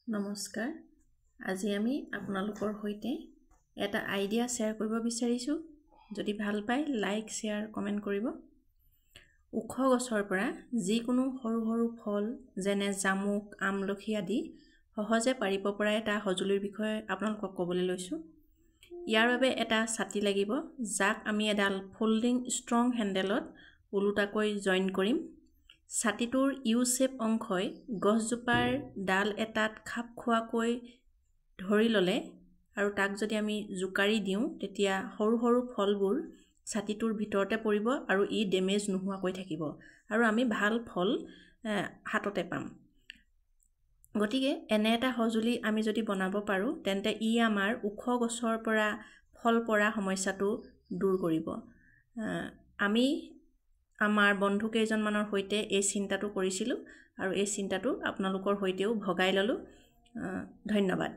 নমস্কাৰ আজি আমি আপোনালোকৰ হৈতে এটা আইডিয়া শেয়াৰ কৰিব বিচাৰিছো যদি ভাল পায় লাইক শেয়াৰ কমেন্ট কৰিব উখ গছৰ পৰা যিকোনো সৰু সৰু ফল যেনে জামুক আমলখি আদি সহজে পাৰিব পৰা এটা হজুলিৰ বিষয়ে আপোনালোকক ক'বলৈ লৈছো ইয়াৰ বাবে এটা ছাতি লাগিব যাক আমি এডাল ফোল্ডিং ষ্ট্ৰং হেন্ডেলত উলুটাকৈ জয়েন কৰিম ছাতিটোৰ ইউ শেপ অংশই গছজোপাৰ ডাল এটাত খাপ খোৱাকৈ ধৰি ললে আৰু তাক যদি আমি জুকাৰি দিওঁ তেতিয়া সৰু সৰু ফলবোৰ ছাতিটোৰ ভিতৰতে পৰিব আৰু ই ডেমেজ নোহোৱাকৈ থাকিব আৰু আমি ভাল ফল হাততে পাম গতিকে এনে এটা হজুলি আমি যদি বনাব পাৰো তেন্তে ই আমাৰ উখ গছৰ পৰা ফল পৰা সমস্যাটো দূৰ কৰিব আমি আমাৰ বন্ধু কেইজনমানৰ হৈতে এই চিন্তাটো কৰিছিলো আৰু এই চিন্তাটো আপোনালোকৰ হৈতেও ভগাই ললো ধন্যবাদ